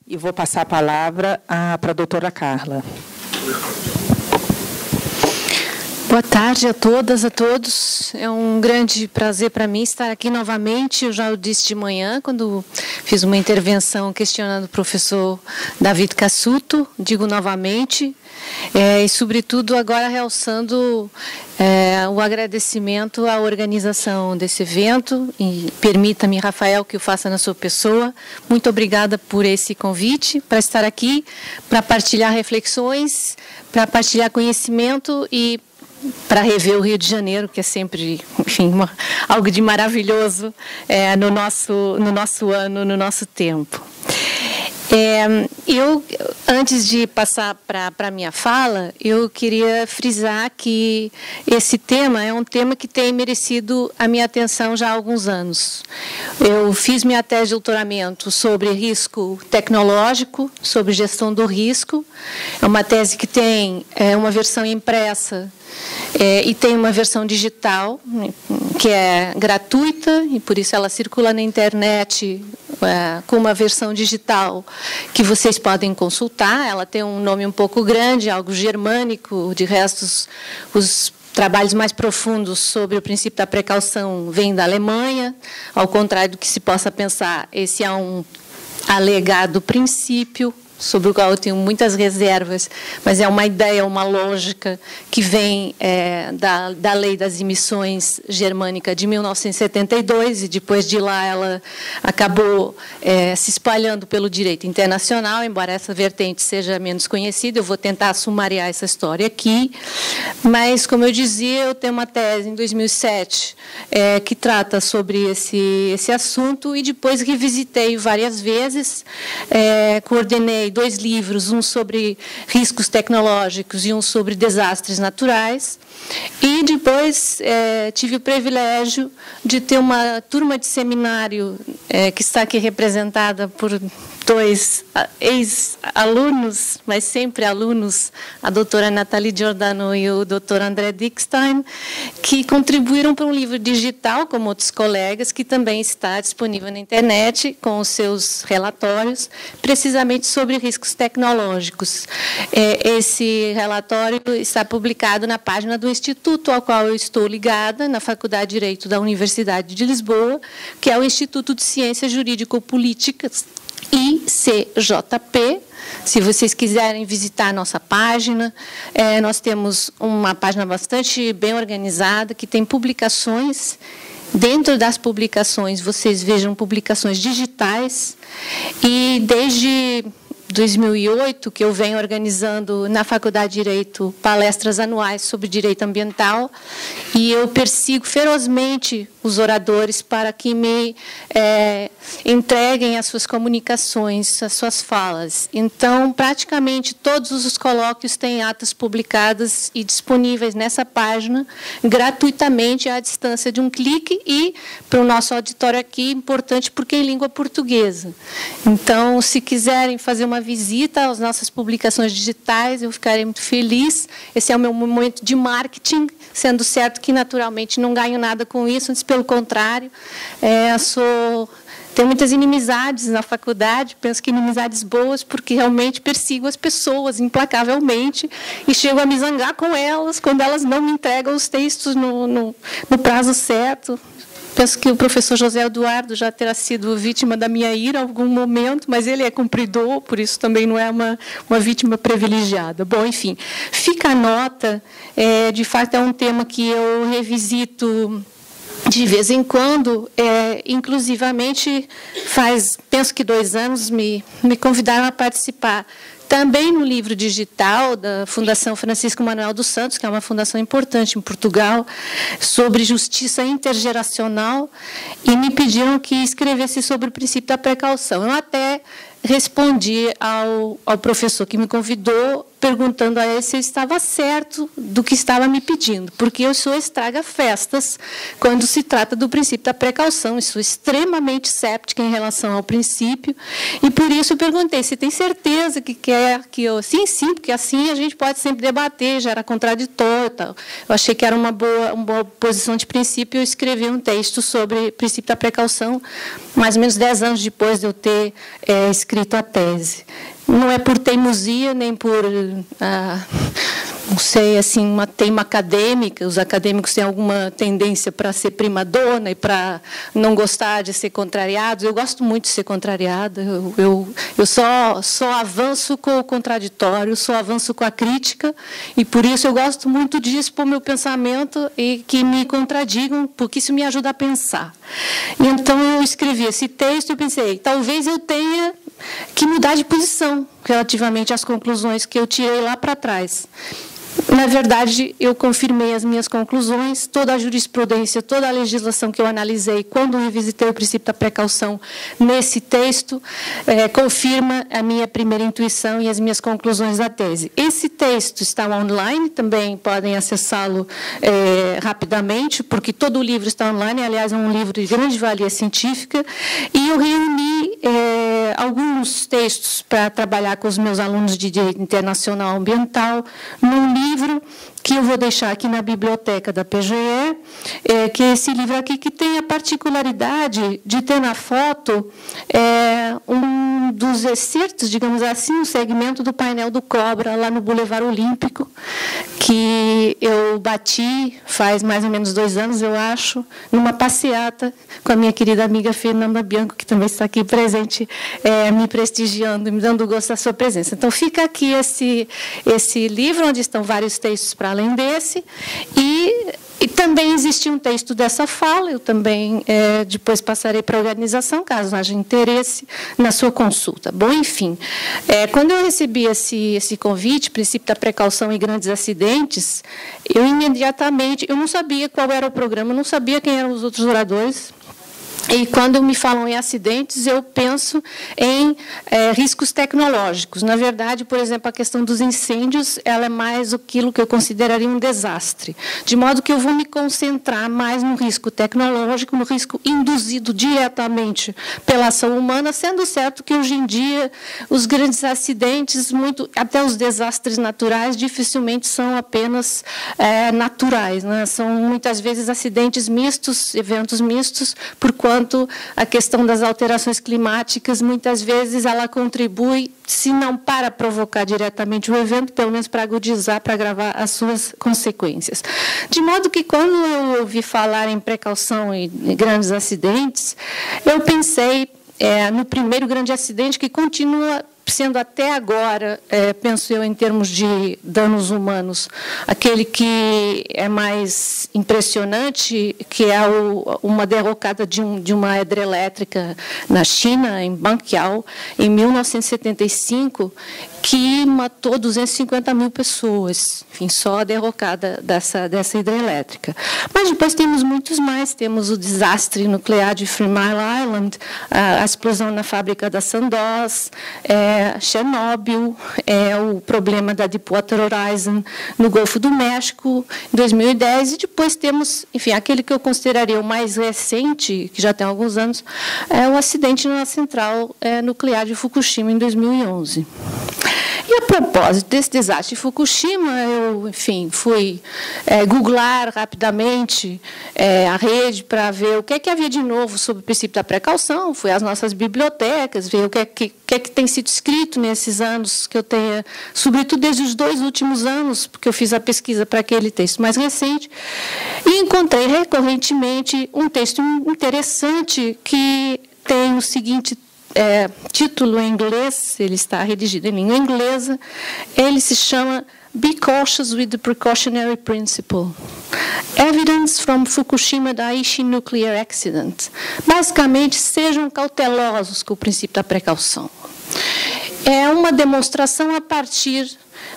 E vou passar a palavra para a doutora Carla. Boa tarde a todas, a todos. É um grande prazer para mim estar aqui novamente. Eu já o disse de manhã, quando fiz uma intervenção questionando o professor David Cassuto, digo novamente, e sobretudo agora realçando o agradecimento à organização desse evento. E permita-me, Rafael, que eu faça na sua pessoa. Muito obrigada por esse convite, para estar aqui, para partilhar reflexões, para partilhar conhecimento e para rever o Rio de Janeiro, que é sempre, enfim, algo de maravilhoso no nosso ano, no nosso tempo. Antes de passar para a minha fala, eu queria frisar que esse tema é um tema que tem merecido a minha atenção já há alguns anos. Eu fiz minha tese de doutoramento sobre risco tecnológico, sobre gestão do risco. É uma tese que tem uma versão impressa e tem uma versão digital, que é gratuita, e por isso ela circula na internet com uma versão digital que vocês podem consultar. Ela tem um nome um pouco grande, algo germânico, de resto os trabalhos mais profundos sobre o princípio da precaução vêm da Alemanha, ao contrário do que se possa pensar, esse é um alegado princípio, sobre o qual eu tenho muitas reservas, mas é uma ideia, uma lógica que vem da Lei das Emissões Germânica de 1972, e depois de lá ela acabou se espalhando pelo direito internacional, embora essa vertente seja menos conhecida. Eu vou tentar sumariar essa história aqui, mas, como eu dizia, eu tenho uma tese em 2007 que trata sobre esse assunto, e depois revisitei várias vezes, coordenei 2 livros, um sobre riscos tecnológicos e um sobre desastres naturais. E depois tive o privilégio de ter uma turma de seminário que está aqui representada por 2 ex-alunos, mas sempre alunos, a doutora Nathalie Giordano e o doutor André Dickstein, que contribuíram para um livro digital, como outros colegas, que também está disponível na internet, com os seus relatórios, precisamente sobre riscos tecnológicos. Esse relatório está publicado na página do Instituto ao qual eu estou ligada, na Faculdade de Direito da Universidade de Lisboa, que é o Instituto de Ciências Jurídico-Políticas, ICJP. Se vocês quiserem visitar a nossa página, nós temos uma página bastante bem organizada, que tem publicações. Dentro das publicações, vocês vejam publicações digitais, e desde 2008, que eu venho organizando na Faculdade de Direito palestras anuais sobre direito ambiental, e eu persigo ferozmente os oradores para que me entreguem as suas comunicações, as suas falas. Então, praticamente todos os colóquios têm atas publicadas e disponíveis nessa página, gratuitamente, à distância de um clique, e para o nosso auditório aqui, importante porque é em língua portuguesa. Então, se quiserem fazer uma visita às nossas publicações digitais, eu ficarei muito feliz. Esse é o meu momento de marketing, sendo certo que, naturalmente, não ganho nada com isso, mas, pelo contrário, tenho muitas inimizades na faculdade, penso que inimizades boas, porque realmente persigo as pessoas implacavelmente e chego a me zangar com elas quando elas não me entregam os textos no prazo certo. Penso que o professor José Eduardo já terá sido vítima da minha ira em algum momento, mas ele é cumpridor, por isso também não é uma vítima privilegiada. Bom, enfim, fica a nota. De fato, é um tema que eu revisito de vez em quando, inclusivamente, penso que 2 anos, me convidaram a participar também no livro digital da Fundação Francisco Manuel dos Santos, que é uma fundação importante em Portugal, sobre justiça intergeracional, e me pediram que escrevesse sobre o princípio da precaução. Eu até respondi ao professor que me convidou, perguntando a ele se eu estava certo do que estava me pedindo, porque eu sou estraga-festas quando se trata do princípio da precaução, eu sou extremamente céptica em relação ao princípio, e por isso eu perguntei, você tem certeza que quer que eu... Sim, porque assim a gente pode sempre debater, já era contraditório, tal. Eu achei que era uma boa posição de princípio, eu escrevi um texto sobre o princípio da precaução, mais ou menos 10 anos depois de eu ter escrito a tese. Não é por teimosia, nem por, não sei, assim, uma teima acadêmica. Os acadêmicos têm alguma tendência para ser primadona e para não gostar de ser contrariados. Eu gosto muito de ser contrariada. Eu só avanço com o contraditório, só avanço com a crítica, e por isso eu gosto muito de expor meu pensamento e que me contradigam, porque isso me ajuda a pensar. E então eu escrevi esse texto e pensei, talvez eu tenha que mudar de posição relativamente às conclusões que eu tirei lá para trás. Na verdade, eu confirmei as minhas conclusões, toda a jurisprudência, toda a legislação que eu analisei quando revisitei o princípio da precaução nesse texto, confirma a minha primeira intuição e as minhas conclusões da tese. Esse texto está online, também podem acessá-lo rapidamente, porque todo o livro está online, aliás, é um livro de grande valia científica, e eu reuni alguns textos para trabalhar com os meus alunos de Direito Internacional Ambiental, num livro que eu vou deixar aqui na biblioteca da PGE, que é esse livro aqui, que tem a particularidade de ter na foto um dos excertos, digamos assim, um segmento do painel do Cobra, lá no Boulevard Olímpico, que eu bati faz mais ou menos 2 anos, eu acho, numa passeata com a minha querida amiga Fernanda Bianco, que também está aqui presente, me prestigiando, me dando gosto da sua presença. Então, fica aqui esse livro, onde estão vários textos para além desse, e também existe um texto dessa fala, eu também depois passarei para a organização, caso haja interesse na sua consulta. Bom, enfim, quando eu recebi esse convite, princípio da precaução em grandes acidentes, eu imediatamente, eu não sabia qual era o programa, eu não sabia quem eram os outros oradores. E quando me falam em acidentes, eu penso em riscos tecnológicos. Na verdade, por exemplo, a questão dos incêndios, ela é mais aquilo que eu consideraria um desastre. De modo que eu vou me concentrar mais no risco tecnológico, no risco induzido diretamente pela ação humana, sendo certo que hoje em dia os grandes acidentes, até os desastres naturais, dificilmente são apenas naturais, né? São muitas vezes acidentes mistos, eventos mistos, porquanto a questão das alterações climáticas, muitas vezes, ela contribui, se não para provocar diretamente o evento, pelo menos para agudizar, para agravar as suas consequências. De modo que, quando eu ouvi falar em precaução e grandes acidentes, eu pensei no primeiro grande acidente, que continua sendo até agora, penso eu, em termos de danos humanos, aquele que é mais impressionante, que é uma derrocada de uma hidrelétrica na China, em Banqiao, em 1975, que matou 250 mil pessoas, enfim, só a derrocada dessa hidrelétrica. Mas depois temos muitos mais, temos o desastre nuclear de 3 Mile Island, a explosão na fábrica da Sandoz, Chernobyl, o problema da Deepwater Horizon no Golfo do México, em 2010, e depois temos, enfim, aquele que eu consideraria o mais recente, que já tem alguns anos, é o acidente na central nuclear de Fukushima, em 2011. E, a propósito desse desastre de Fukushima, eu, enfim, fui googlar rapidamente a rede para ver o que é que havia de novo sobre o princípio da precaução, fui às nossas bibliotecas, ver o que é que tem sido escrito nesses anos que eu tenha, sobretudo desde os 2 últimos anos, porque eu fiz a pesquisa para aquele texto mais recente, e encontrei recorrentemente um texto interessante que tem o seguinte título em inglês, ele está redigido em língua inglesa, ele se chama Be Cautious with the Precautionary Principle. Evidence from Fukushima Daiichi Nuclear Accident. Basicamente, sejam cautelosos com o princípio da precaução. É uma demonstração a partir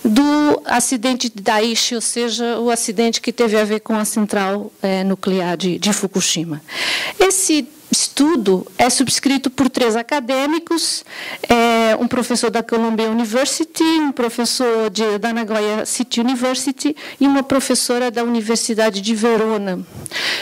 do acidente de Daiichi, ou seja, o acidente que teve a ver com a central nuclear de Fukushima. Esse estudo é subscrito por 3 acadêmicos, um professor da Columbia University, um professor da Nagoya City University e uma professora da Universidade de Verona.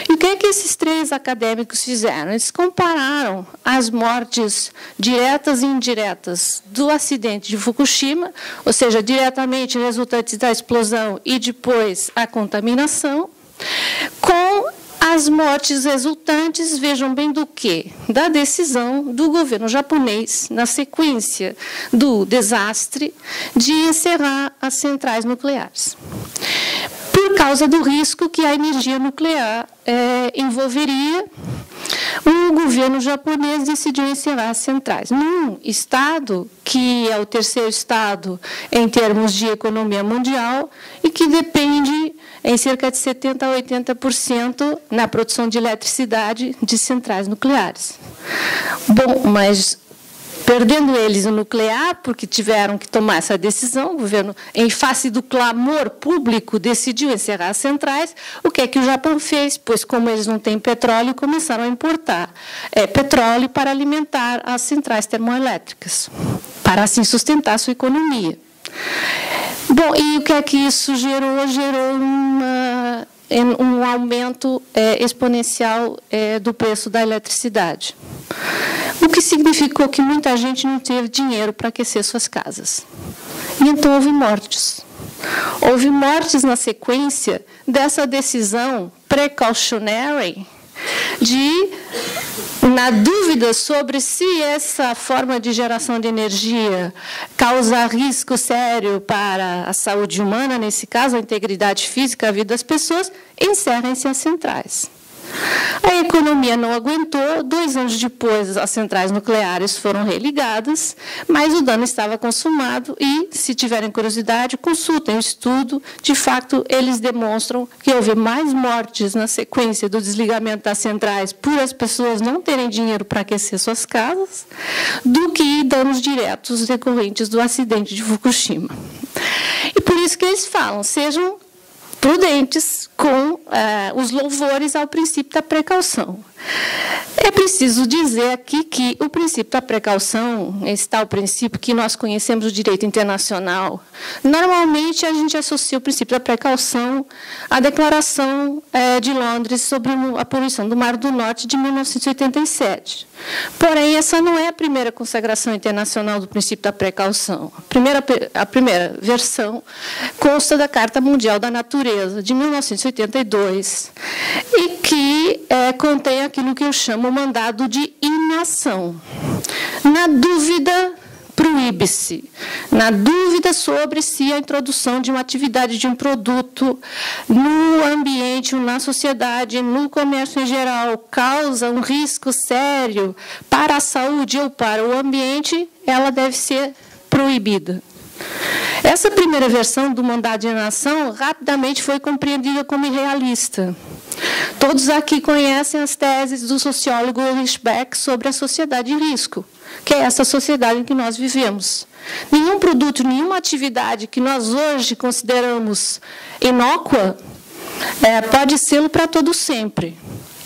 E o que é que esses 3 acadêmicos fizeram? Eles compararam as mortes diretas e indiretas do acidente de Fukushima, ou seja, diretamente resultantes da explosão e depois a contaminação, com as mortes resultantes, vejam bem do quê? Da decisão do governo japonês, na sequência do desastre, de encerrar as centrais nucleares. Por causa do risco que a energia nuclear envolveria, o governo japonês decidiu encerrar as centrais. Num estado que é o 3º estado em termos de economia mundial e que depende em cerca de 70% a 80% na produção de eletricidade de centrais nucleares. Bom, mas perdendo eles o nuclear, porque tiveram que tomar essa decisão, o governo, em face do clamor público, decidiu encerrar as centrais. O que é que o Japão fez? Pois, como eles não têm petróleo, começaram a importar petróleo para alimentar as centrais termoelétricas, para assim sustentar a sua economia. Bom, e o que é que isso gerou? Gerou um aumento exponencial do preço da eletricidade. O que significou que muita gente não teve dinheiro para aquecer suas casas. E então houve mortes. Houve mortes na sequência dessa decisão precautionary de, na dúvida sobre se essa forma de geração de energia causa risco sério para a saúde humana, nesse caso, a integridade física, a vida das pessoas, encerrem-se as centrais. A economia não aguentou, 2 anos depois as centrais nucleares foram religadas, mas o dano estava consumado e, se tiverem curiosidade, consultem o estudo. De fato, eles demonstram que houve mais mortes na sequência do desligamento das centrais por as pessoas não terem dinheiro para aquecer suas casas do que danos diretos decorrentes do acidente de Fukushima. E por isso que eles falam, sejam prudentes com os louvores ao princípio da precaução. É preciso dizer aqui que o princípio da precaução, esse tal princípio que nós conhecemos do direito internacional, normalmente a gente associa o princípio da precaução à Declaração de Londres sobre a poluição do Mar do Norte de 1987. Porém, essa não é a primeira consagração internacional do princípio da precaução. A primeira versão consta da Carta Mundial da Natureza, de 1982, e que contém aquilo que eu chamo o mandado de inação. Na dúvida, proíbe-se. Na dúvida sobre se a introdução de uma atividade de um produto no ambiente, na sociedade, no comércio em geral, causa um risco sério para a saúde ou para o ambiente, ela deve ser proibida. Essa primeira versão do mandado de inação rapidamente foi compreendida como irrealista. Todos aqui conhecem as teses do sociólogo Ulrich Beck sobre a sociedade de risco, que é essa sociedade em que nós vivemos. Nenhum produto, nenhuma atividade que nós hoje consideramos inócua pode ser para todo sempre.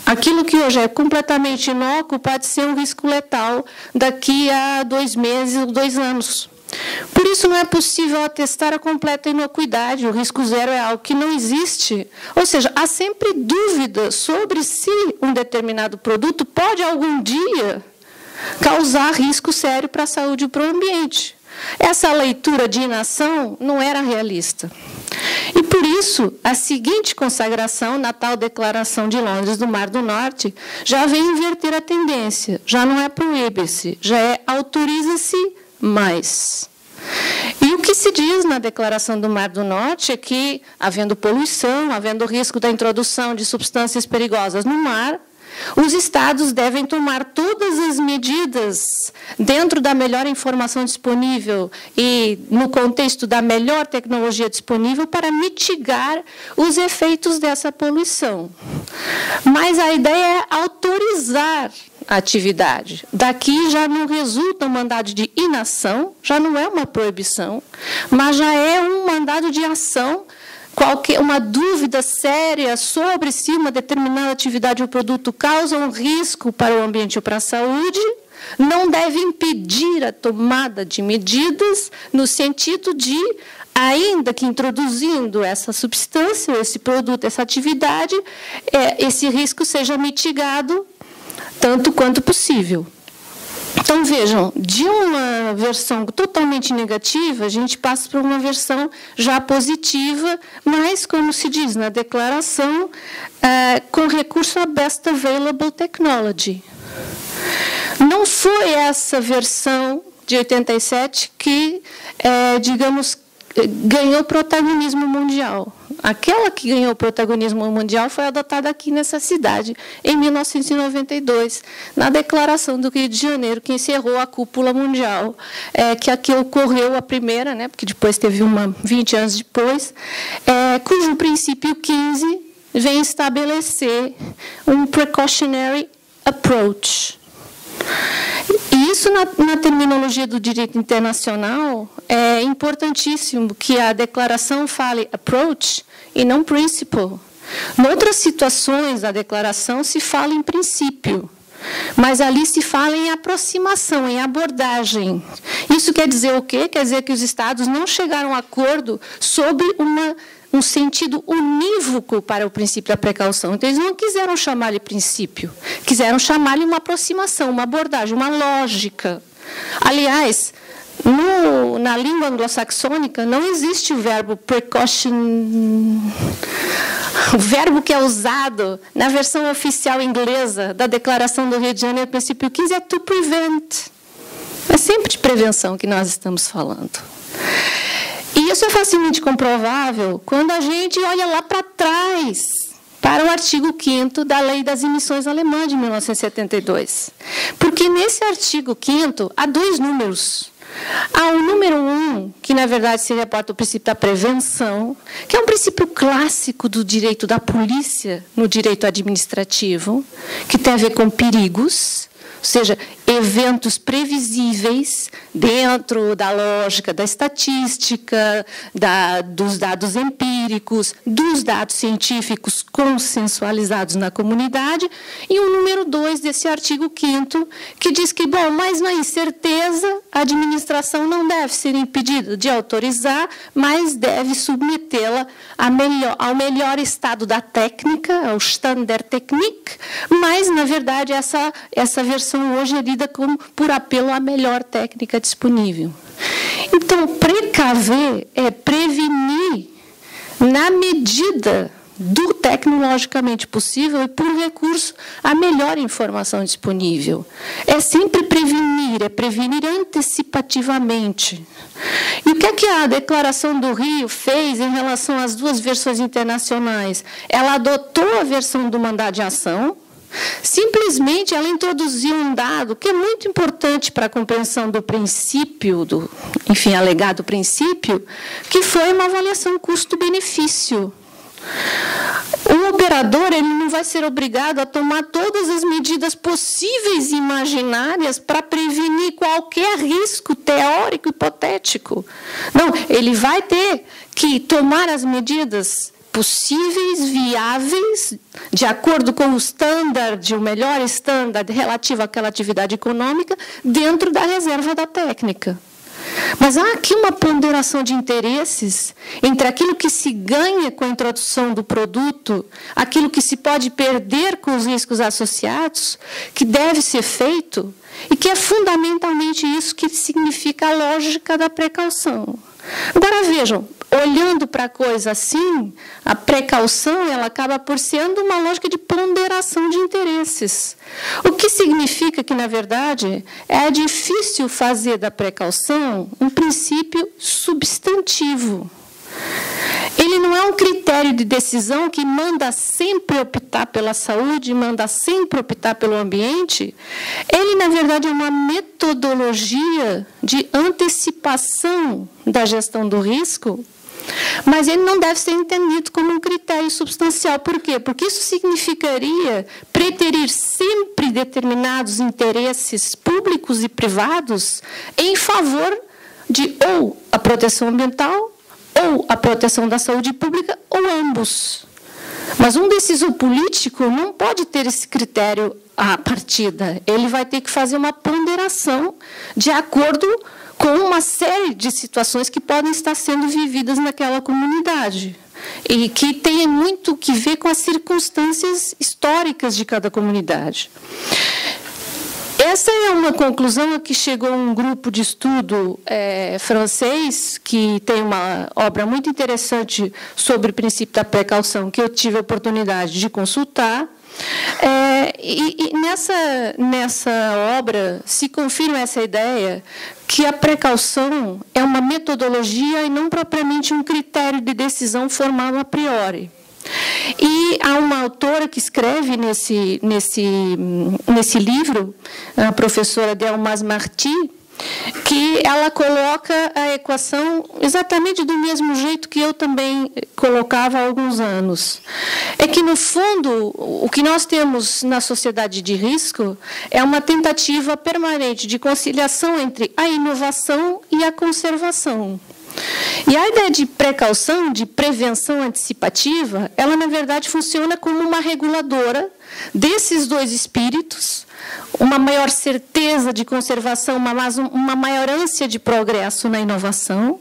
Aquilo que hoje é completamente inócuo pode ser um risco letal daqui a 2 meses ou 2 anos. Por isso, não é possível atestar a completa inocuidade. O risco zero é algo que não existe. Ou seja, há sempre dúvida sobre se um determinado produto pode, algum dia, causar risco sério para a saúde e para o ambiente. Essa leitura de inação não era realista. E, por isso, a seguinte consagração, na tal Declaração de Londres do Mar do Norte, já vem inverter a tendência. Já não é proíbe-se, já é autoriza-se mais. E o que se diz na Declaração do Mar do Norte é que, havendo poluição, havendo risco da introdução de substâncias perigosas no mar, os Estados devem tomar todas as medidas dentro da melhor informação disponível e no contexto da melhor tecnologia disponível para mitigar os efeitos dessa poluição. Mas a ideia é autorizar a atividade. Daqui já não resulta um mandado de inação, já não é uma proibição, mas já é um mandado de ação. Uma dúvida séria sobre se uma determinada atividade ou produto causa um risco para o ambiente ou para a saúde, não deve impedir a tomada de medidas no sentido de, ainda que introduzindo essa substância, esse produto, essa atividade, esse risco seja mitigado tanto quanto possível. Então, vejam, de uma versão totalmente negativa, a gente passa para uma versão já positiva, mas, como se diz na declaração, com recurso à Best Available Technology. Não foi essa versão de 87 que, digamos, ganhou protagonismo mundial. Aquela que ganhou protagonismo mundial foi adotada aqui nessa cidade, em 1992, na Declaração do Rio de Janeiro, que encerrou a cúpula mundial, que aqui ocorreu a primeira, né, porque depois teve uma 20 anos depois, cujo princípio 15 vem estabelecer um precautionary approach. E isso, na terminologia do direito internacional, é importantíssimo que a declaração fale approach e não principle. Em outras situações, a declaração se fala em princípio, mas ali se fala em aproximação, em abordagem. Isso quer dizer o quê? Quer dizer que os Estados não chegaram a acordo sobre um sentido unívoco para o princípio da precaução. Então, eles não quiseram chamar de princípio, quiseram chamar-lhe uma aproximação, uma abordagem, uma lógica. Aliás, na língua anglo-saxônica não existe o verbo precaution, o verbo que é usado na versão oficial inglesa da Declaração do Rio de Janeiro, princípio 15, é to prevent. É sempre de prevenção que nós estamos falando. E isso é facilmente comprovável quando a gente olha lá para trás, para o artigo 5º da Lei das Emissões Alemã de 1972. Porque nesse artigo 5º há dois números. Há o número 1, que na verdade se reporta ao princípio da prevenção, que é um princípio clássico do direito da polícia no direito administrativo, que tem a ver com perigos, ou seja, eventos previsíveis dentro da lógica da estatística, dos dados empíricos, dos dados científicos consensualizados na comunidade, e o número 2 desse artigo 5º, que diz que, bom, mas na incerteza, a administração não deve ser impedida de autorizar, mas deve submetê-la ao melhor estado da técnica, ao Standardtechnik, mas, na verdade, essa versão hoje é lida por apelo à melhor técnica disponível. Então, precaver é prevenir na medida do tecnologicamente possível e por recurso à melhor informação disponível. É sempre prevenir, é prevenir antecipativamente. E o que é que a Declaração do Rio fez em relação às duas versões internacionais? Ela adotou a versão do mandado de ação. Simplesmente ela introduziu um dado que é muito importante para a compreensão do princípio, alegado princípio, que foi uma avaliação custo-benefício. O operador ele não vai ser obrigado a tomar todas as medidas possíveis e imaginárias para prevenir qualquer risco teórico hipotético. Não, ele vai ter que tomar as medidas possíveis, viáveis, de acordo com o standard, o melhor standard relativo àquela atividade econômica, dentro da reserva da técnica. Mas há aqui uma ponderação de interesses entre aquilo que se ganha com a introdução do produto, aquilo que se pode perder com os riscos associados, que deve ser feito, e que é fundamentalmente isso que significa a lógica da precaução. Agora, vejam, olhando para a coisa assim, a precaução ela acaba por sendo uma lógica de ponderação de interesses. O que significa que, na verdade, é difícil fazer da precaução um princípio substantivo. Ele não é um critério de decisão que manda sempre optar pela saúde, manda sempre optar pelo ambiente. Ele, na verdade, é uma metodologia de antecipação da gestão do risco, mas ele não deve ser entendido como um critério substancial. Por quê? Porque isso significaria preterir sempre determinados interesses públicos e privados em favor de ou a proteção ambiental, ou a proteção da saúde pública, ou ambos. Mas um decisor político não pode ter esse critério à partida. Ele vai ter que fazer uma ponderação remuneração de acordo com uma série de situações que podem estar sendo vividas naquela comunidade e que tem muito que ver com as circunstâncias históricas de cada comunidade. Essa é uma conclusão a que chegou um grupo de estudo francês, que tem uma obra muito interessante sobre o princípio da precaução, que eu tive a oportunidade de consultar. E nessa obra se confirma essa ideia que a precaução é uma metodologia e não propriamente um critério de decisão formado a priori. E há uma autora que escreve nesse livro, a professora Delmas Marty, que ela coloca a equação exatamente do mesmo jeito que eu também colocava há alguns anos. É que, no fundo, o que nós temos na sociedade de risco é uma tentativa permanente de conciliação entre a inovação e a conservação. E a ideia de precaução, de prevenção antecipativa, ela, na verdade, funciona como uma reguladora desses dois espíritos, uma maior certeza de conservação, uma maior ânsia de progresso na inovação,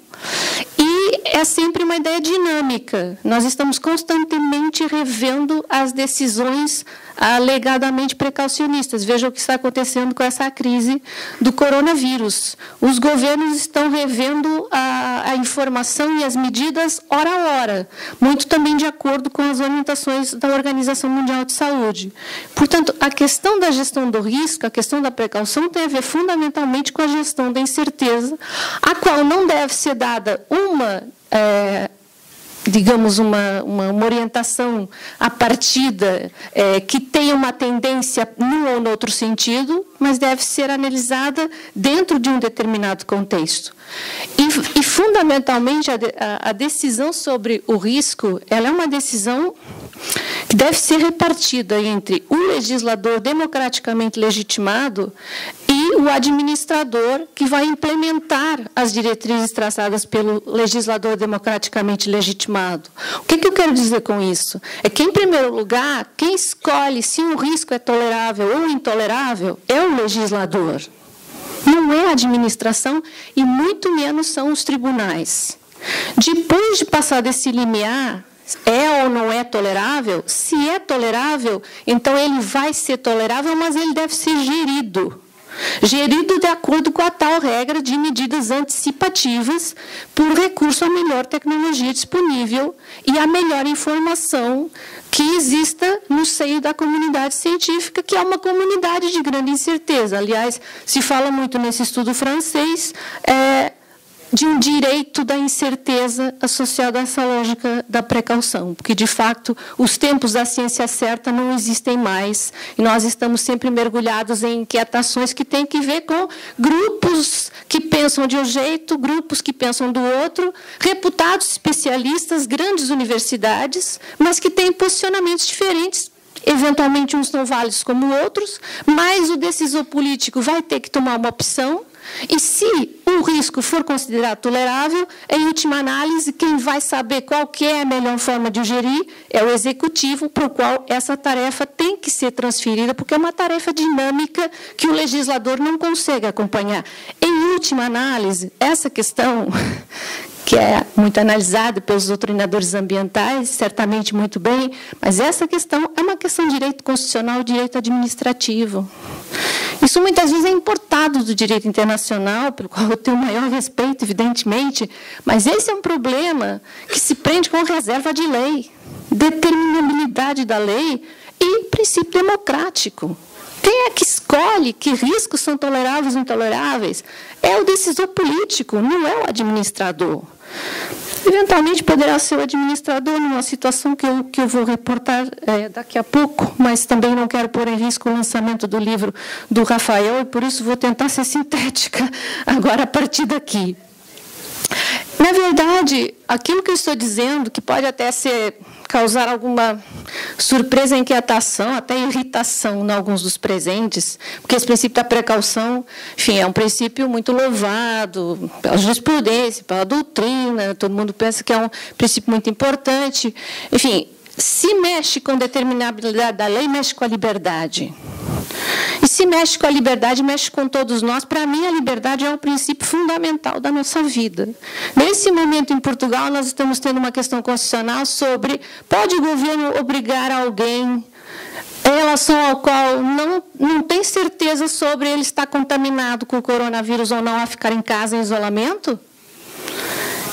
e é sempre uma ideia dinâmica. Nós estamos constantemente revendo as decisões alegadamente precaucionistas. Veja o que está acontecendo com essa crise do coronavírus. Os governos estão revendo a informação e as medidas hora a hora, muito também de acordo com as orientações da Organização Mundial de Saúde. Portanto, a questão da gestão do risco, a questão da precaução, tem a ver fundamentalmente com a gestão da incerteza, a qual não deve ser dada digamos, uma orientação à partida que tenha uma tendência num ou no outro sentido, mas deve ser analisada dentro de um determinado contexto. E fundamentalmente, a decisão sobre o risco, ela é uma decisão que deve ser repartida entre o legislador democraticamente legitimado e o administrador que vai implementar as diretrizes traçadas pelo legislador democraticamente legitimado. O que eu quero dizer com isso? É que, em primeiro lugar, quem escolhe se um risco é tolerável ou intolerável é o legislador. Não é a administração e muito menos são os tribunais. Depois de passar desse limiar, é ou não é tolerável? Se é tolerável, então ele vai ser tolerável, mas ele deve ser gerido. Gerido de acordo com a tal regra de medidas antecipativas por recurso à melhor tecnologia disponível e à melhor informação que exista no seio da comunidade científica, que é uma comunidade de grande incerteza. Aliás, se fala muito nesse estudo francês de um direito da incerteza associado a essa lógica da precaução, porque, de fato, os tempos da ciência certa não existem mais, e nós estamos sempre mergulhados em inquietações que têm que ver com grupos que pensam de um jeito, grupos que pensam do outro, reputados especialistas, grandes universidades, mas que têm posicionamentos diferentes. Eventualmente, uns são válidos como outros, mas o decisor político vai ter que tomar uma opção. E se o risco for considerado tolerável, em última análise, quem vai saber qual que é a melhor forma de gerir é o executivo, para o qual essa tarefa tem que ser transferida, porque é uma tarefa dinâmica que o legislador não consegue acompanhar. Em última análise, essa questão, que é muito analisada pelos doutrinadores ambientais, certamente muito bem, mas essa questão é uma questão de direito constitucional e direito administrativo. Isso muitas vezes é importado do direito internacional, pelo qual eu tenho o maior respeito, evidentemente, mas esse é um problema que se prende com reserva de lei, determinabilidade da lei e princípio democrático. Quem é que escolhe que riscos são toleráveis ou intoleráveis? É o decisor político, não é o administrador. Eventualmente poderá ser o administrador numa situação que eu vou reportar daqui a pouco, mas também não quero pôr em risco o lançamento do livro do Rafael, e por isso vou tentar ser sintética agora a partir daqui. Na verdade, aquilo que eu estou dizendo, que pode até causar alguma surpresa, inquietação, até irritação em alguns dos presentes, porque esse princípio da precaução, enfim, é um princípio muito louvado pela jurisprudência, pela doutrina, todo mundo pensa que é um princípio muito importante. Enfim, se mexe com determinabilidade da lei, mexe com a liberdade. E se mexe com a liberdade, mexe com todos nós. Para mim, a liberdade é um princípio fundamental da nossa vida. Nesse momento, em Portugal, nós estamos tendo uma questão constitucional sobre pode o governo obrigar alguém em relação ao qual não tem certeza sobre ele estar contaminado com o coronavírus ou não a ficar em casa em isolamento?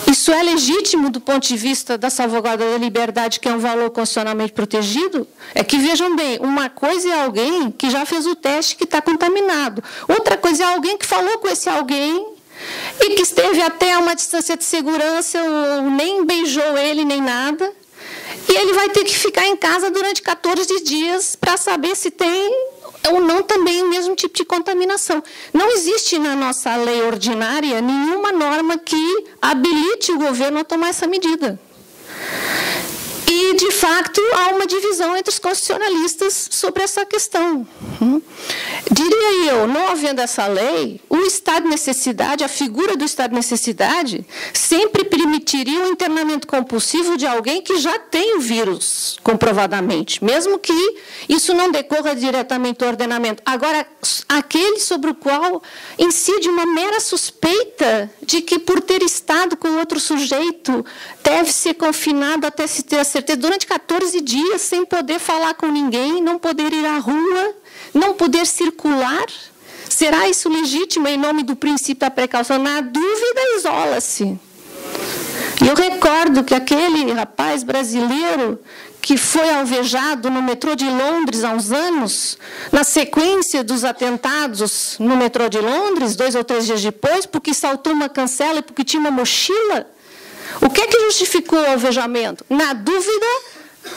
Isso é legítimo do ponto de vista da salvaguarda da liberdade, que é um valor constitucionalmente protegido? É que, vejam bem, uma coisa é alguém que já fez o teste que está contaminado. Outra coisa é alguém que falou com esse alguém e que esteve até a uma distância de segurança, ou nem beijou ele, nem nada. E ele vai ter que ficar em casa durante 14 dias para saber se tem ou não também o mesmo tipo de contaminação. Não existe na nossa lei ordinária nenhuma norma que habilite o governo a tomar essa medida. E, de fato, há uma divisão entre os constitucionalistas sobre essa questão. Diria eu, não havendo essa lei, o estado de necessidade, a figura do estado de necessidade, sempre permitiria o internamento compulsivo de alguém que já tem o vírus, comprovadamente, mesmo que isso não decorra diretamente do ordenamento. Agora, aquele sobre o qual incide uma mera suspeita de que, por ter estado com outro sujeito, deve ser confinado até se ter a certeza, durante 14 dias, sem poder falar com ninguém, não poder ir à rua, não poder circular. Será isso legítimo em nome do princípio da precaução? Na dúvida, isola-se. E eu recordo que aquele rapaz brasileiro que foi alvejado no metrô de Londres há uns anos, na sequência dos atentados no metrô de Londres, 2 ou 3 dias depois, porque saltou uma cancela e porque tinha uma mochila. O que é que justificou o alvejamento? Na dúvida,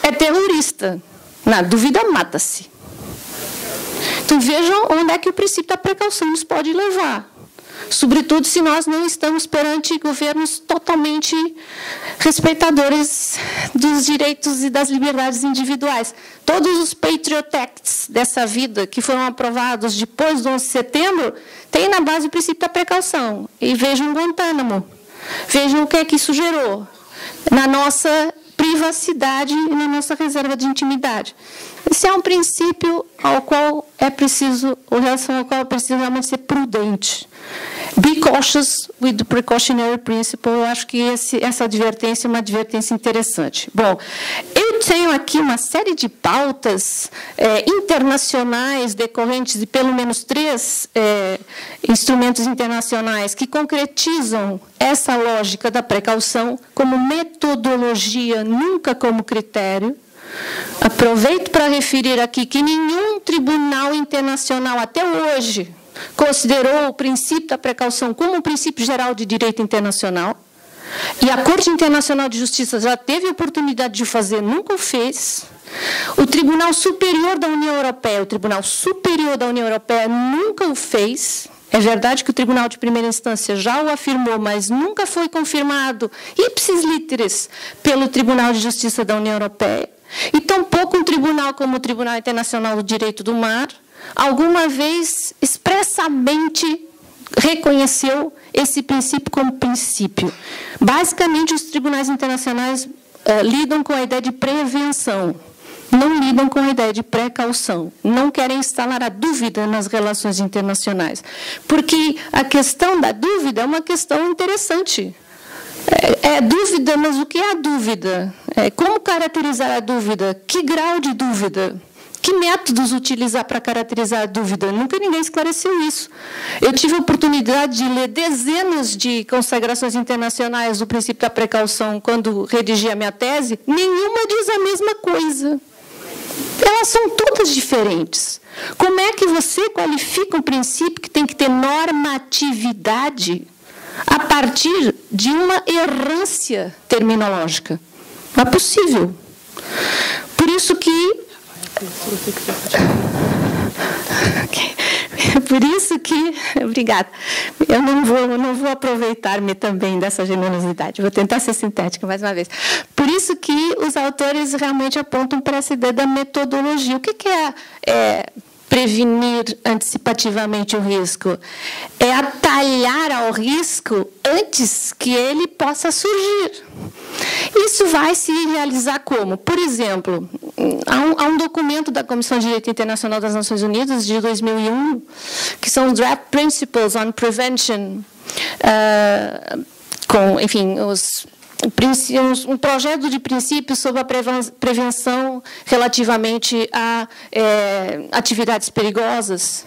é terrorista. Na dúvida, mata-se. Então, vejam onde é que o princípio da precaução nos pode levar. Sobretudo se nós não estamos perante governos totalmente respeitadores dos direitos e das liberdades individuais. Todos os Patriot Acts dessa vida, que foram aprovados depois do 11 de setembro, têm na base o princípio da precaução. E vejam Guantánamo. Vejam o que é que isso gerou na nossa privacidade e na nossa reserva de intimidade. Esse é um princípio ao qual é preciso, ou relação ao qual é preciso realmente ser prudente. Be cautious with the precautionary principle. Eu acho que essa advertência é uma advertência interessante. Bom, eu tenho aqui uma série de pautas internacionais decorrentes de pelo menos 3 instrumentos internacionais que concretizam essa lógica da precaução como metodologia, nunca como critério. Aproveito para referir aqui que nenhum tribunal internacional até hoje considerou o princípio da precaução como um princípio geral de direito internacional. E a Corte Internacional de Justiça já teve a oportunidade de fazer, nunca o fez. O Tribunal Superior da União Europeia, nunca o fez. É verdade que o Tribunal de Primeira Instância já o afirmou, mas nunca foi confirmado ipsis literis pelo Tribunal de Justiça da União Europeia. E tampouco um tribunal como o Tribunal Internacional do Direito do Mar alguma vez expressamente reconheceu esse princípio como princípio. Basicamente, os tribunais internacionais lidam com a ideia de prevenção, não lidam com a ideia de precaução, não querem instalar a dúvida nas relações internacionais, porque a questão da dúvida é uma questão interessante. É dúvida, mas o que é a dúvida? Como caracterizar a dúvida? Que grau de dúvida? Que métodos utilizar para caracterizar a dúvida? Nunca ninguém esclareceu isso. Eu tive a oportunidade de ler dezenas de consagrações internacionais do princípio da precaução quando redigi a minha tese. Nenhuma diz a mesma coisa. Elas são todas diferentes. Como é que você qualifica um princípio que tem que ter normatividade a partir de uma errância terminológica? Não é possível. Por isso que... Por isso que... Obrigada. Eu não vou aproveitar-me também dessa generosidade. Vou tentar ser sintética mais uma vez. Por isso que os autores realmente apontam para essa ideia da metodologia. O que é prevenir antecipativamente o risco? É atalhar ao risco antes que ele possa surgir. Isso vai se realizar como? Por exemplo, há um documento da Comissão de Direito Internacional das Nações Unidas, de 2001, que são os Draft Principles on Prevention, enfim, um projeto de princípios sobre a prevenção relativamente a atividades perigosas,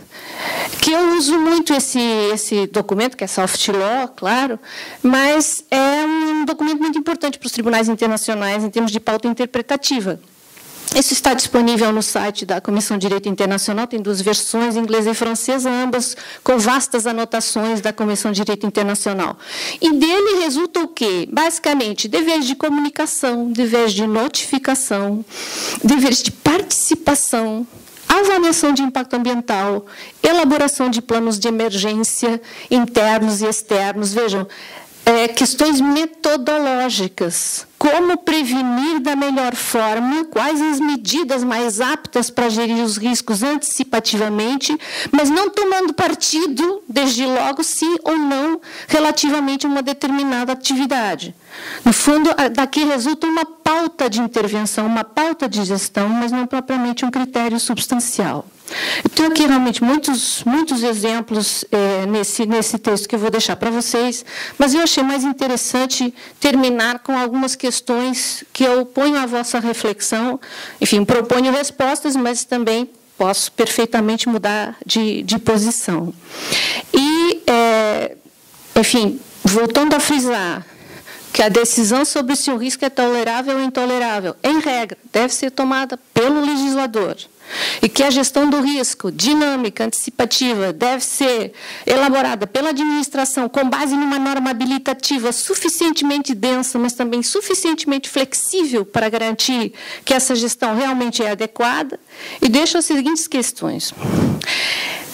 que eu uso muito esse documento, que é soft law, claro, mas é um documento muito importante para os tribunais internacionais em termos de pauta interpretativa. Isso está disponível no site da Comissão de Direito Internacional, tem 2 versões, inglesa e francesa, ambas com vastas anotações da Comissão de Direito Internacional. E dele resulta o quê? Basicamente, deveres de comunicação, deveres de notificação, deveres de participação, avaliação de impacto ambiental, elaboração de planos de emergência internos e externos. Vejam, questões metodológicas. Como prevenir da melhor forma, quais as medidas mais aptas para gerir os riscos antecipativamente, mas não tomando partido, desde logo, sim ou não, relativamente a uma determinada atividade. No fundo, daqui resulta uma pauta de intervenção, uma pauta de gestão, mas não propriamente um critério substancial. Eu tenho aqui realmente muitos exemplos nesse texto que eu vou deixar para vocês, mas eu achei mais interessante terminar com algumas questões que eu ponho à vossa reflexão. Enfim, proponho respostas, mas também posso perfeitamente mudar de posição. E, enfim, voltando a frisar que a decisão sobre se o risco é tolerável ou intolerável, em regra, deve ser tomada pelo legislador. E que a gestão do risco, dinâmica, antecipativa, deve ser elaborada pela administração com base numa norma habilitativa suficientemente densa, mas também suficientemente flexível para garantir que essa gestão realmente é adequada. E deixo as seguintes questões.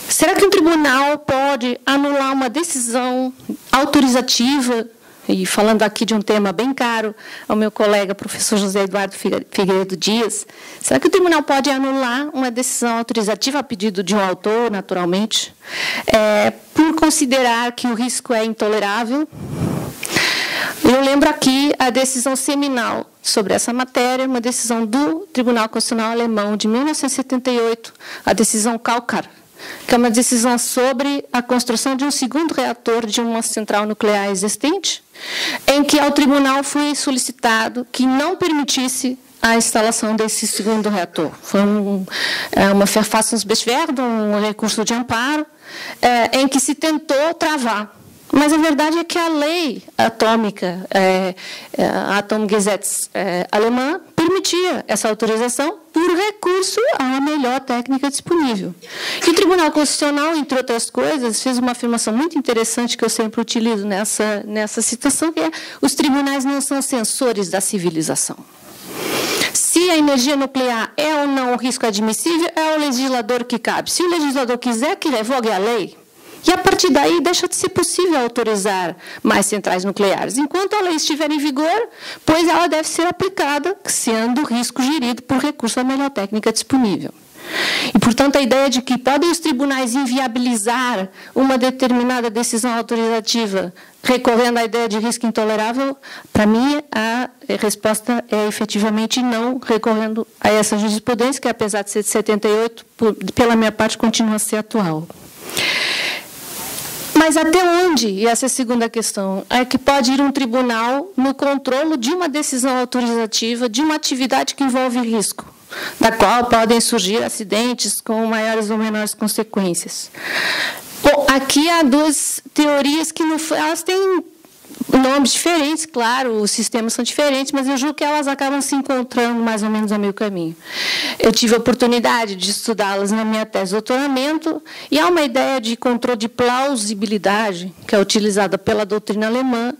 Será que um tribunal pode anular uma decisão autorizativa? E falando aqui de um tema bem caro ao meu colega, professor José Eduardo Figueiredo Dias, será que o tribunal pode anular uma decisão autorizativa a pedido de um autor, naturalmente, por considerar que o risco é intolerável? Eu lembro aqui a decisão seminal sobre essa matéria, uma decisão do Tribunal Constitucional Alemão de 1978, a decisão Kalkar, que é uma decisão sobre a construção de um segundo reator de uma central nuclear existente, em que ao tribunal foi solicitado que não permitisse a instalação desse segundo reator. Foi uma Verfassungsbeschwerde, um recurso de amparo, em que se tentou travar. Mas a verdade é que a lei atômica, a Atomgesetz alemã, permitia essa autorização por recurso à melhor técnica disponível. E o Tribunal Constitucional, entre outras coisas, fez uma afirmação muito interessante que eu sempre utilizo nessa citação, que é: os tribunais não são censores da civilização. Se a energia nuclear é ou não um risco admissível, é o legislador que cabe. Se o legislador quiser que revogue a lei, e, a partir daí, deixa de ser possível autorizar mais centrais nucleares. Enquanto a lei estiver em vigor, pois ela deve ser aplicada, sendo o risco gerido por recurso à melhor técnica disponível. E, portanto, a ideia de que podem os tribunais inviabilizar uma determinada decisão autorizativa recorrendo à ideia de risco intolerável, para mim, a resposta é efetivamente não, recorrendo a essa jurisprudência, que, apesar de ser de 78, pela minha parte, continua a ser atual. Mas até onde, e essa é a segunda questão, é que pode ir um tribunal no controle de uma decisão autorizativa de uma atividade que envolve risco, da qual podem surgir acidentes com maiores ou menores consequências? Bom, aqui há 2 teorias que elas têm nomes diferentes, claro, os sistemas são diferentes, mas eu julgo que elas acabam se encontrando mais ou menos ao meio caminho. Eu tive a oportunidade de estudá-las na minha tese de doutoramento, e há uma ideia de controle de plausibilidade, que é utilizada pela doutrina alemã,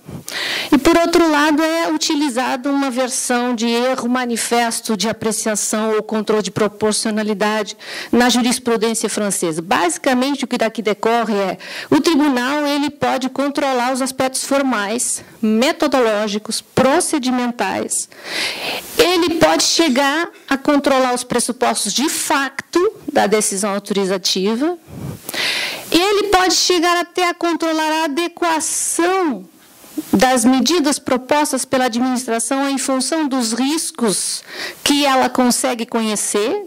e, por outro lado, é utilizada uma versão de erro manifesto de apreciação ou controle de proporcionalidade na jurisprudência francesa. Basicamente, o que daqui decorre é: o tribunal ele pode controlar os aspectos formais formais, metodológicos, procedimentais. Ele pode chegar a controlar os pressupostos de facto da decisão autorizativa. E ele pode chegar até a controlar a adequação das medidas propostas pela administração em função dos riscos que ela consegue conhecer,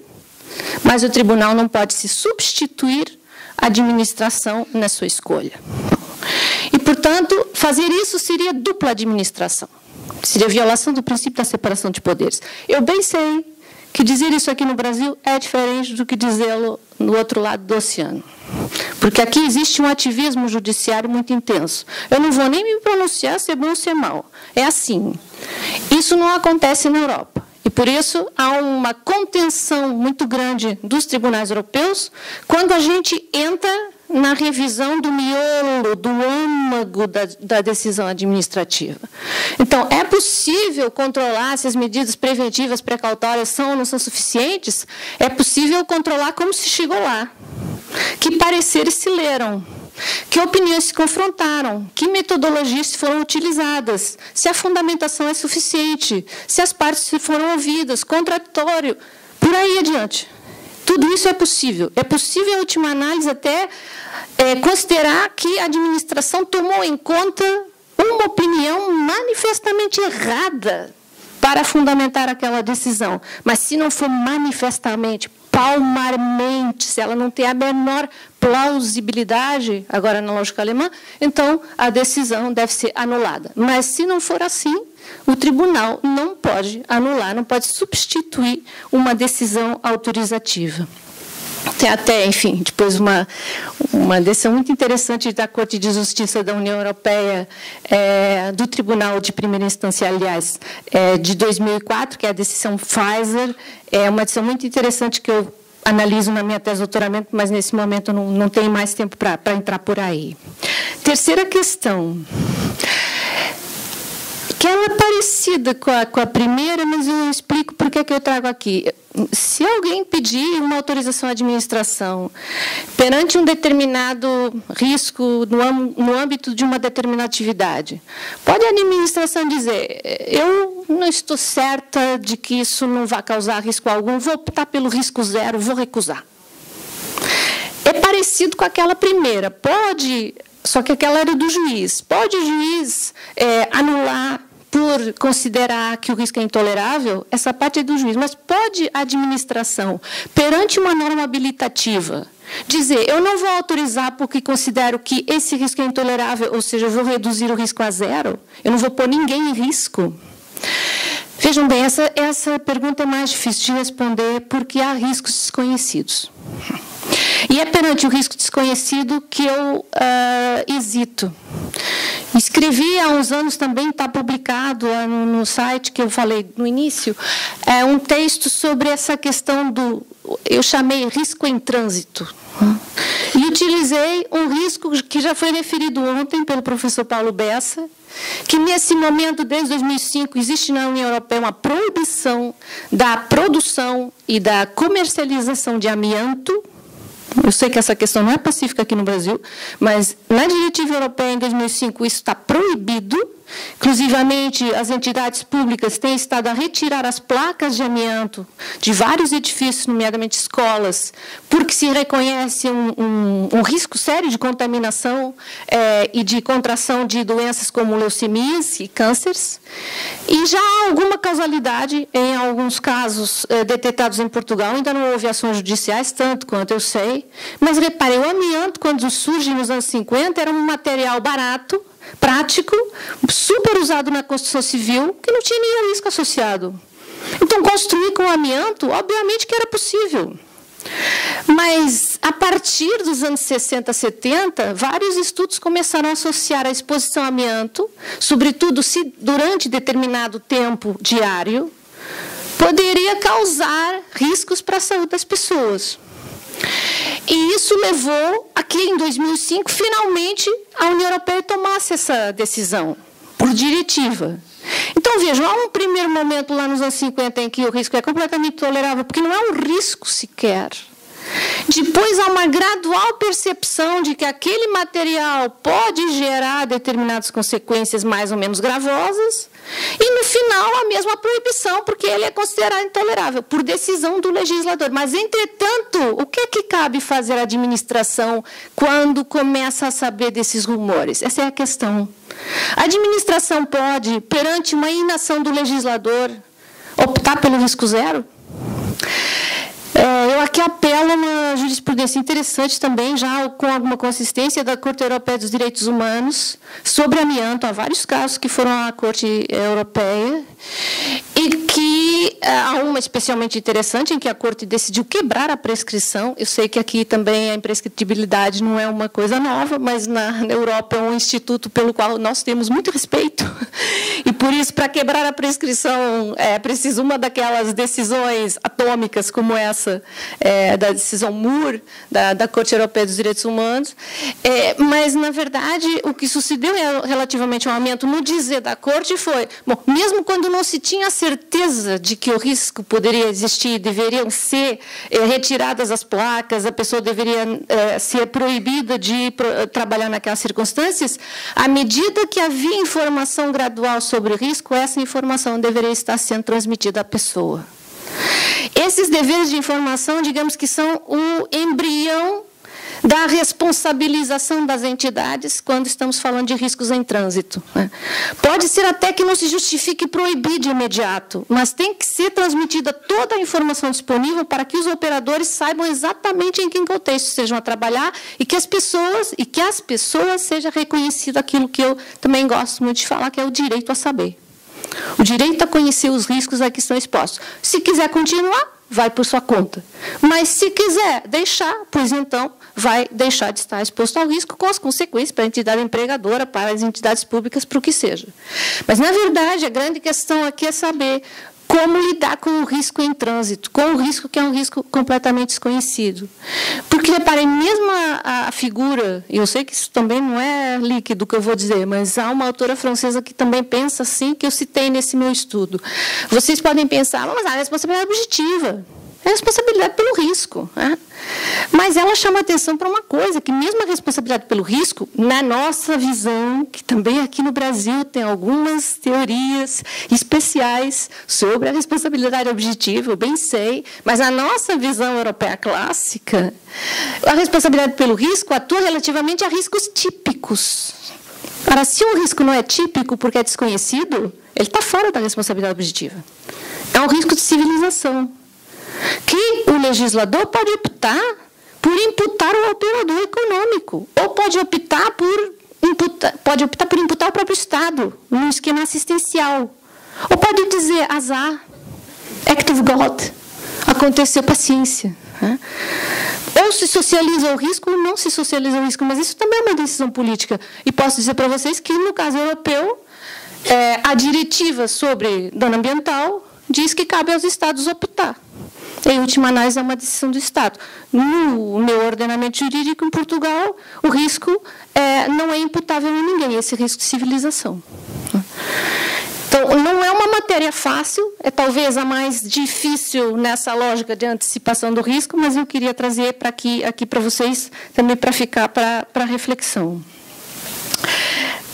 mas o tribunal não pode se substituir à administração na sua escolha. E, portanto, fazer isso seria dupla administração. Seria violação do princípio da separação de poderes. Eu bem sei que dizer isso aqui no Brasil é diferente do que dizê-lo no outro lado do oceano. Porque aqui existe um ativismo judiciário muito intenso. Eu não vou nem me pronunciar se é bom ou se é mal. É assim. Isso não acontece na Europa. E, por isso, há uma contenção muito grande dos tribunais europeus quando a gente entra na revisão do miolo, do âmago da decisão administrativa. Então, é possível controlar se as medidas preventivas precautórias são ou não são suficientes? É possível controlar como se chegou lá. Que pareceres se leram? Que opiniões se confrontaram? Que metodologias foram utilizadas? Se a fundamentação é suficiente? Se as partes foram ouvidas? Contraditório? Por aí adiante. Tudo isso é possível. É possível, em última análise, até considerar que a administração tomou em conta uma opinião manifestamente errada para fundamentar aquela decisão. Mas, se não for manifestamente, palmarmente, se ela não tem a menor plausibilidade, agora na lógica alemã, então a decisão deve ser anulada. Mas, se não for assim, o tribunal não pode anular, não pode substituir uma decisão autorizativa. Tem até, enfim, depois uma decisão muito interessante da Corte de Justiça da União Europeia, do Tribunal de Primeira Instância, aliás, de 2004, que é a decisão Pfizer. É uma decisão muito interessante que eu analiso na minha tese de doutoramento, mas nesse momento eu não tenho mais tempo para entrar por aí. Terceira questão, que ela é parecida com a primeira, mas eu explico por que eu trago aqui. Se alguém pedir uma autorização à administração perante um determinado risco no âmbito de uma determinada atividade, pode a administração dizer, eu não estou certa de que isso não vai causar risco algum, vou optar pelo risco zero, vou recusar. É parecido com aquela primeira, pode, só que aquela era do juiz. Pode o juiz anular por considerar que o risco é intolerável? Essa parte é do juiz. Mas pode a administração, perante uma norma habilitativa, dizer, eu não vou autorizar porque considero que esse risco é intolerável, ou seja, eu vou reduzir o risco a zero? Eu não vou pôr ninguém em risco? Vejam bem, essa pergunta é mais difícil de responder porque há riscos desconhecidos. E é perante o risco desconhecido que eu hesito. Escrevi há uns anos também, está publicado no site que eu falei no início, um texto sobre essa questão eu chamei risco em trânsito. E utilizei um risco que já foi referido ontem pelo professor Paulo Bessa, que nesse momento, desde 2005, existe na União Europeia uma proibição da produção e da comercialização de amianto. Eu sei que essa questão não é pacífica aqui no Brasil, mas na diretiva europeia, em 2005, isso está proibido. Inclusivamente, as entidades públicas têm estado a retirar as placas de amianto de vários edifícios, nomeadamente escolas, porque se reconhece um risco sério de contaminação e de contração de doenças como leucemias e cânceres. E já há alguma causalidade, em alguns casos detectados em Portugal, ainda não houve ações judiciais, tanto quanto eu sei. Mas, reparem, o amianto, quando surge nos anos 50, era um material barato, prático, super usado na construção civil, que não tinha nenhum risco associado. Então, construir com amianto, obviamente que era possível. Mas, a partir dos anos 60, 70, vários estudos começaram a associar a exposição a amianto, sobretudo se durante determinado tempo diário, poderia causar riscos para a saúde das pessoas. E isso levou a que, em 2005, finalmente, a União Europeia tomasse essa decisão, por diretiva. Então, vejam, há um primeiro momento lá nos anos 50 em que o risco é completamente tolerável, porque não é um risco sequer. Depois há uma gradual percepção de que aquele material pode gerar determinadas consequências mais ou menos gravosas, e, no final, a mesma proibição, porque ele é considerado intolerável, por decisão do legislador. Mas, entretanto, o que é que cabe fazer à administração quando começa a saber desses rumores? Essa é a questão. A administração pode, perante uma inação do legislador, optar pelo risco zero? Eu aqui apelo a uma jurisprudência interessante também, já com alguma consistência, da Corte Europeia dos Direitos Humanos, sobre amianto. Há vários casos que foram à Corte Europeia, e que há uma especialmente interessante, em que a Corte decidiu quebrar a prescrição. Eu sei que aqui também a imprescritibilidade não é uma coisa nova, mas na Europa é um instituto pelo qual nós temos muito respeito, e, por isso, para quebrar a prescrição, é preciso uma daquelas decisões atômicas, como essa, da decisão Moore, da Corte Europeia dos Direitos Humanos. Mas, na verdade, o que sucedeu relativamente ao aumento no dizer da Corte foi, bom, mesmo quando não se tinha certeza de que o risco poderia existir, deveriam ser retiradas as placas, a pessoa deveria ser proibida de trabalhar naquelas circunstâncias, à medida que havia informação gradual sobre o risco, essa informação deveria estar sendo transmitida à pessoa. Esses deveres de informação, digamos que são o embrião da responsabilização das entidades quando estamos falando de riscos em trânsito. Pode ser até que não se justifique proibir de imediato, mas tem que ser transmitida toda a informação disponível para que os operadores saibam exatamente em que contexto estejam a trabalhar, e que as pessoas seja reconhecido aquilo que eu também gosto muito de falar, que é o direito a saber. O direito a conhecer os riscos a que estão expostos. Se quiser continuar, vai por sua conta. Mas, se quiser deixar, pois então vai deixar de estar exposto ao risco, com as consequências para a entidade empregadora, para as entidades públicas, para o que seja. Mas, na verdade, a grande questão aqui é saber como lidar com o risco em trânsito, com o risco que é um risco completamente desconhecido. Porque, reparem, mesmo a figura, e eu sei que isso também não é líquido que eu vou dizer, mas há uma autora francesa que também pensa assim, que eu citei nesse meu estudo. Vocês podem pensar, mas a responsabilidade objetiva. É a responsabilidade pelo risco. Mas ela chama atenção para uma coisa, que mesmo a responsabilidade pelo risco, na nossa visão, que também aqui no Brasil tem algumas teorias especiais sobre a responsabilidade objetiva, eu bem sei, mas a nossa visão europeia clássica, a responsabilidade pelo risco atua relativamente a riscos típicos. Ora, se um risco não é típico porque é desconhecido, ele está fora da responsabilidade objetiva. É um risco de civilização, que o legislador pode optar por imputar o operador econômico, ou pode optar por imputar o próprio Estado, num esquema assistencial. Ou pode dizer, azar, act of God, aconteceu, paciência. Ou se socializa o risco, ou não se socializa o risco, mas isso também é uma decisão política. E posso dizer para vocês que, no caso europeu, a diretiva sobre dano ambiental diz que cabe aos Estados optar. Em última análise, é uma decisão do Estado. No meu ordenamento jurídico, em Portugal, o risco não é imputável a ninguém, esse risco de civilização. Então, não é uma matéria fácil, é talvez a mais difícil nessa lógica de antecipação do risco, mas eu queria trazer aqui para vocês, também para ficar para reflexão.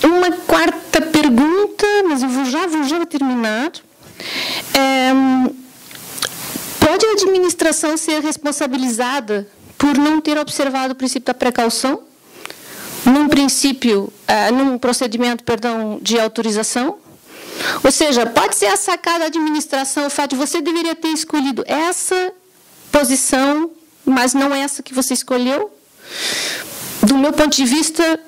Uma quarta pergunta, mas eu vou terminar. Pode a administração ser responsabilizada por não ter observado o princípio da precaução num procedimento, de autorização? Ou seja, pode ser a sacada da administração o fato de você deveria ter escolhido essa posição, mas não essa que você escolheu? Do meu ponto de vista,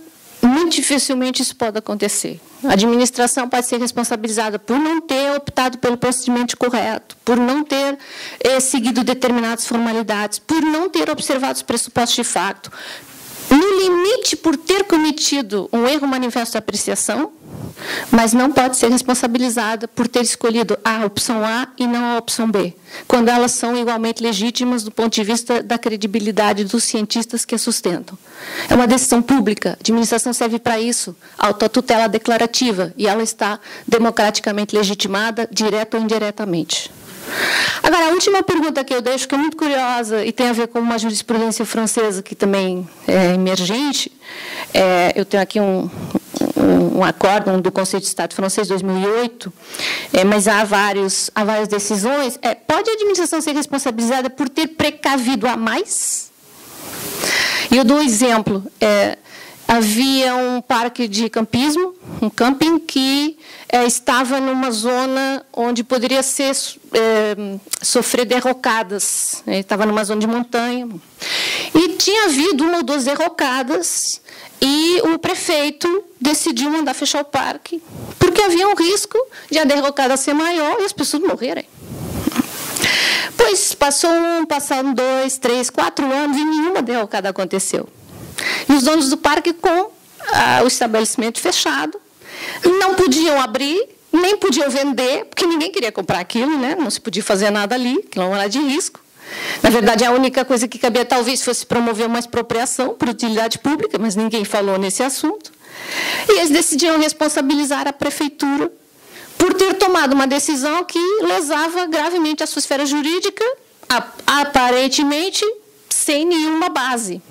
muito dificilmente isso pode acontecer. A administração pode ser responsabilizada por não ter optado pelo procedimento correto, por não ter seguido determinadas formalidades, por não ter observado os pressupostos de fato, no limite por ter cometido um erro manifesto de apreciação, mas não pode ser responsabilizada por ter escolhido a opção A e não a opção B, quando elas são igualmente legítimas do ponto de vista da credibilidade dos cientistas que a sustentam. É uma decisão pública, a administração serve para isso, autotutela declarativa, e ela está democraticamente legitimada, direta ou indiretamente. Agora, a última pergunta que eu deixo, que é muito curiosa e tem a ver com uma jurisprudência francesa que também é emergente. Eu tenho aqui um acórdão do Conselho de Estado francês, 2008, mas há várias decisões. Pode a administração ser responsabilizada por ter precavido a mais? E eu dou um exemplo. Havia um parque de campismo, um camping, que estava numa zona onde poderia sofrer derrocadas. Estava numa zona de montanha. E tinha havido uma ou duas derrocadas, e o prefeito decidiu mandar fechar o parque, porque havia um risco de a derrocada ser maior e as pessoas morrerem. Pois passaram 2, 3, 4 anos e nenhuma derrocada aconteceu. E os donos do parque, com o estabelecimento fechado, não podiam abrir, nem podiam vender, porque ninguém queria comprar aquilo, né? Não se podia fazer nada ali, aquilo era de risco. Na verdade, a única coisa que cabia talvez fosse promover uma expropriação por utilidade pública, mas ninguém falou nesse assunto. E eles decidiram responsabilizar a prefeitura por ter tomado uma decisão que lesava gravemente a sua esfera jurídica, aparentemente sem nenhuma base,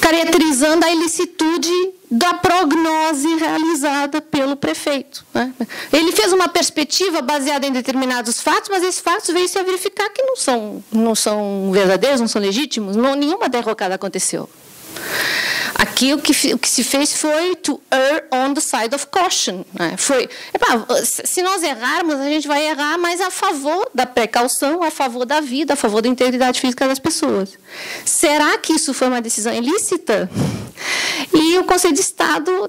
caracterizando a ilicitude da prognose realizada pelo prefeito. Ele fez uma perspectiva baseada em determinados fatos, mas esses fatos veio se a verificar que não são verdadeiros, não são legítimos, nenhuma derrocada aconteceu. Aqui o que se fez foi to err on the side of caution. Se nós errarmos, a gente vai errar, mas a favor da precaução, a favor da vida, a favor da integridade física das pessoas. Será que isso foi uma decisão ilícita? E o Conselho de Estado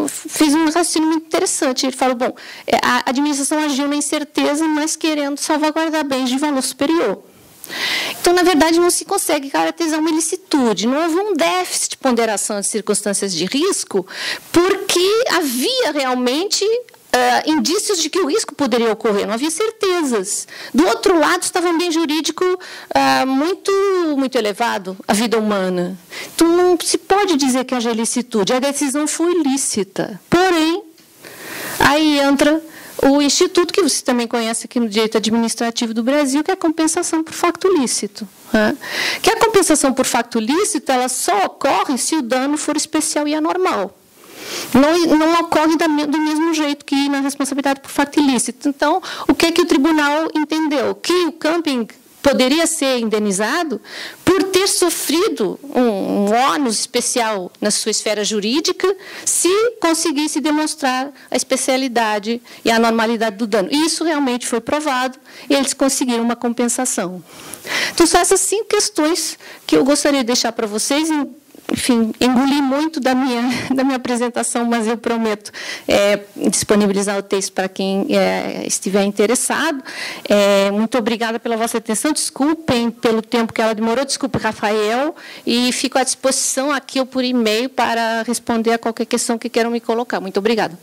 fez um raciocínio muito interessante. Ele falou, a administração agiu na incerteza, mas querendo salvaguardar bens de valor superior. Então, na verdade, não se consegue caracterizar uma ilicitude. Não houve um déficit de ponderação de circunstâncias de risco, porque havia realmente indícios de que o risco poderia ocorrer, não havia certezas. Do outro lado, estava um bem jurídico muito elevado, a vida humana. Então, não se pode dizer que haja ilicitude. A decisão foi ilícita. Porém, aí entra o instituto, que você também conhece aqui no direito administrativo do Brasil, que é a compensação por facto lícito. Que a compensação por facto lícito, ela só ocorre se o dano for especial e anormal. Não ocorre do mesmo jeito que na responsabilidade por facto ilícito. Então, o que o tribunal entendeu? Que o camping poderia ser indenizado por ter sofrido um ônus especial na sua esfera jurídica, se conseguisse demonstrar a especialidade e a normalidade do dano. E isso realmente foi provado, e eles conseguiram uma compensação. Então, são essas 5 questões que eu gostaria de deixar para vocês. Enfim, engoli muito da minha apresentação, mas eu prometo disponibilizar o texto para quem estiver interessado. Muito obrigada pela vossa atenção. Desculpem pelo tempo que ela demorou. Desculpe, Rafael. E fico à disposição aqui ou por e-mail para responder a qualquer questão que queiram me colocar. Muito obrigada.